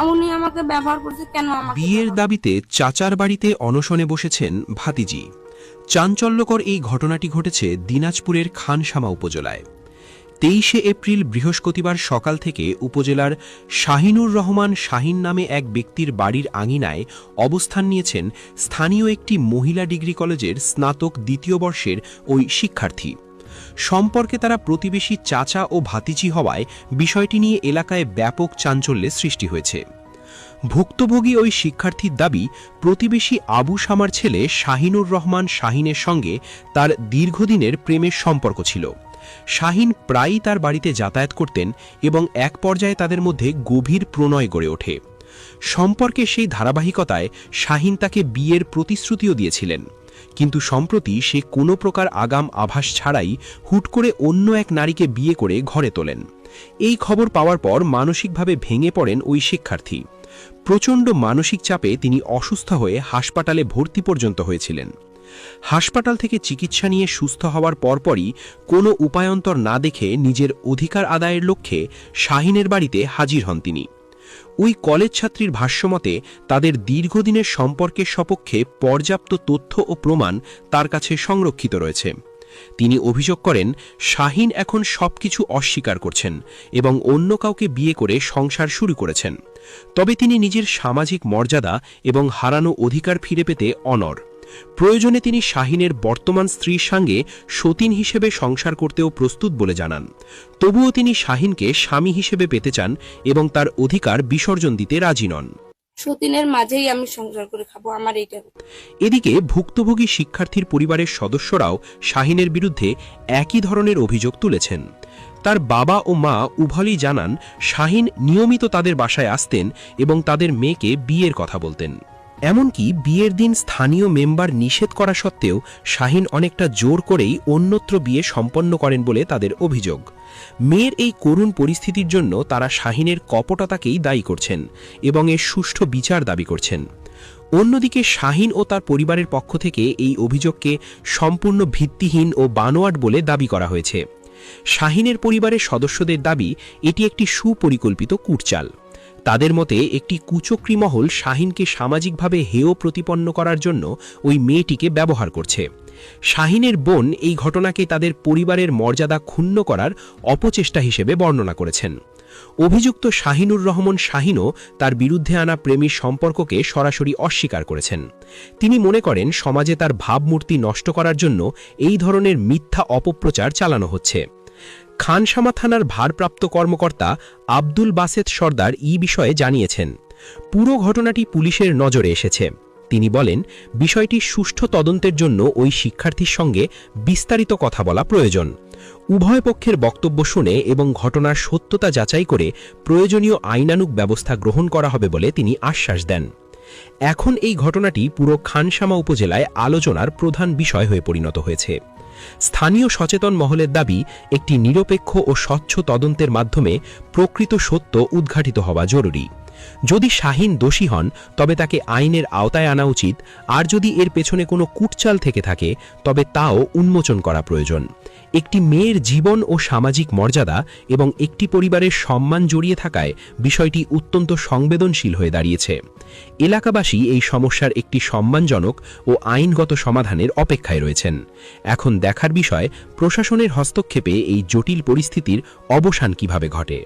উনি আমাকে ব্যবহার করছে কেন আমাকে বিয়ের দাবিতে চাচার বাড়িতে অনশনে বসেছেন ভাতিজি। চাঞ্চল্যকর এই ঘটনাটি ঘটেছে দিনাজপুরের খানসামা উপজেলায়। 23শে এপ্রিল বৃহস্পতিবার সকাল থেকে উপজেলার শাহিনুর রহমান শাহিন নামে এক ব্যক্তির বাড়ির আঙিনায় অবস্থান নিয়েছেন স্থানীয় একটি মহিলা ডিগ্রি কলেজের স্নাতক দ্বিতীয় বর্ষের ওই শিক্ষার্থী। সম্পর্কে তারা প্রতিবেশী চাচা ও ভাতিজি হওয়ায় বিষয়টি নিয়ে এলাকায় ব্যাপক চাঞ্চল্যের সৃষ্টি হয়েছে। ভুক্তভোগী ওই শিক্ষার্থীর দাবি, প্রতিবেশী আবু শামার ছেলে শাহিনুর রহমান শাহিনের সঙ্গে তার দীর্ঘদিনের প্রেমের সম্পর্ক ছিল। শাহিন প্রায়ই তার বাড়িতে যাতায়াত করতেন এবং এক পর্যায়ে তাদের মধ্যে গভীর প্রণয় গড়ে ওঠে। সম্পর্কে সেই ধারাবাহিকতায় শাহিন তাকে বিয়ের প্রতিশ্রুতিও দিয়েছিলেন, কিন্তু সম্প্রতি সে কোনো প্রকার আগাম আভাস ছাড়াই হুট করে অন্য এক নারীকে বিয়ে করে ঘরে তোলেন। এই খবর পাওয়ার পর মানসিকভাবে ভেঙে পড়েন ওই শিক্ষার্থী। প্রচণ্ড মানসিক চাপে তিনি অসুস্থ হয়ে হাসপাতালে ভর্তি পর্যন্ত হয়েছিলেন। হাসপাতাল থেকে চিকিৎসা নিয়ে সুস্থ হওয়ার পরপরই কোনো উপায়ন্তর না দেখে নিজের অধিকার আদায়ের লক্ষ্যে শাহিনের বাড়িতে হাজির হন তিনি। ওই কলেজ ছাত্রীর ভাষ্যমতে তাদের দীর্ঘদিনের সম্পর্কের সপক্ষে পর্যাপ্ত তথ্য ও প্রমাণ তার কাছে সংরক্ষিত রয়েছে। তিনি অভিযোগ করেন, শাহিন এখন সবকিছু অস্বীকার করছেন এবং অন্য কাউকে বিয়ে করে সংসার শুরু করেছেন। তবে তিনি নিজের সামাজিক মর্যাদা এবং হারানো অধিকার ফিরে পেতে অনড়। প্রয়োজনে তিনি শাহিনের বর্তমান স্ত্রীর সঙ্গে সতীন হিসেবে সংসার করতেও প্রস্তুত বলে জানান। তবুও তিনি শাহিনকে স্বামী হিসেবে পেতে চান এবং তার অধিকার বিসর্জন দিতে রাজি নন। সতীনের মাঝেই আমি সংসার করে খাবো, আমার এইটা। এদিকে ভুক্তভোগী শিক্ষার্থীর পরিবারের সদস্যরাও শাহিনের বিরুদ্ধে একই ধরনের অভিযোগ তুলেছেন। তার বাবা ও মা উভয়ই জানান, শাহিন নিয়মিত তাদের বাসায় আসতেন এবং তাদের মেয়েকে বিয়ের কথা বলতেন। এমনকি বিয়ের দিন স্থানীয় মেম্বার নিষেধ করা সত্ত্বেও শাহিন অনেকটা জোর করেই অন্যত্র বিয়ে সম্পন্ন করেন বলে তাদের অভিযোগ। মেয়ের এই করুণ পরিস্থিতির জন্য তারা শাহিনের কপটতাকেই দায়ী করছেন এবং এর সুষ্ঠু বিচার দাবি করছেন। অন্যদিকে শাহিন ও তার পরিবারের পক্ষ থেকে এই অভিযোগকে সম্পূর্ণ ভিত্তিহীন ও বানোয়াট বলে দাবি করা হয়েছে। শাহিনের পরিবারের সদস্যদের দাবি, এটি একটি সুপরিকল্পিত কূটচাল। তাদের মতে একটি কুচক্রী মহল শাহিনকে সামাজিকভাবে হেয় প্রতিপন্ন করার জন্য ওই মেয়েটিকে ব্যবহার করছে। শাহিনের বোন এই ঘটনাকে তাদের পরিবারের মর্যাদা ক্ষুণ্ণ করার অপচেষ্টা হিসেবে বর্ণনা করেছেন। অভিযুক্ত শাহিনুর রহমান শাহিনও তার বিরুদ্ধে আনা প্রেমীর সম্পর্ককে সরাসরি অস্বীকার করেছেন। তিনি মনে করেন, সমাজে তার ভাবমূর্তি নষ্ট করার জন্য এই ধরনের মিথ্যা অপপ্রচার চালানো হচ্ছে। খানসামা থানার ভারপ্রাপ্ত কর্মকর্তা আব্দুল বাসেত সর্দার এই বিষয়ে জানিয়েছেন, পুরো ঘটনাটি পুলিশের নজরে এসেছে। তিনি বলেন, বিষয়টি সুষ্ঠু তদন্তের জন্য ওই শিক্ষার্থীর সঙ্গে বিস্তারিত কথা বলা প্রয়োজন। উভয় পক্ষের বক্তব্য শুনে এবং ঘটনার সত্যতা যাচাই করে প্রয়োজনীয় আইনানুগ ব্যবস্থা গ্রহণ করা হবে বলে তিনি আশ্বাস দেন। এখন এই ঘটনাটি পুরো খানসামা উপজেলায় আলোচনার প্রধান বিষয় হয়ে পরিণত হয়েছে। স্থানীয় সচেতন মহলের দাবি, একটি নিরপেক্ষ ও স্বচ্ছ তদন্তের মাধ্যমে প্রকৃত সত্য উদ্ঘাটিত হওয়া জরুরি। যদি শাহিন দোষী হন তবে তাকে আইনের আওতায় আনা উচিত, আর যদি এর পেছনে কোনো কূটচাল থেকে থাকে তবে তাও উন্মোচন করা প্রয়োজন। একটি মেয়ের জীবন ও সামাজিক মর্যাদা এবং একটি পরিবারের সম্মান জড়িয়ে থাকায় বিষয়টি অত্যন্ত সংবেদনশীল হয়ে দাঁড়িয়েছে। এলাকাবাসী এই সমস্যার একটি সম্মানজনক ও আইনগত সমাধানের অপেক্ষায় রয়েছেন। এখন দেখার বিষয়, প্রশাসনের হস্তক্ষেপে এই জটিল পরিস্থিতির অবসান কিভাবে ঘটে।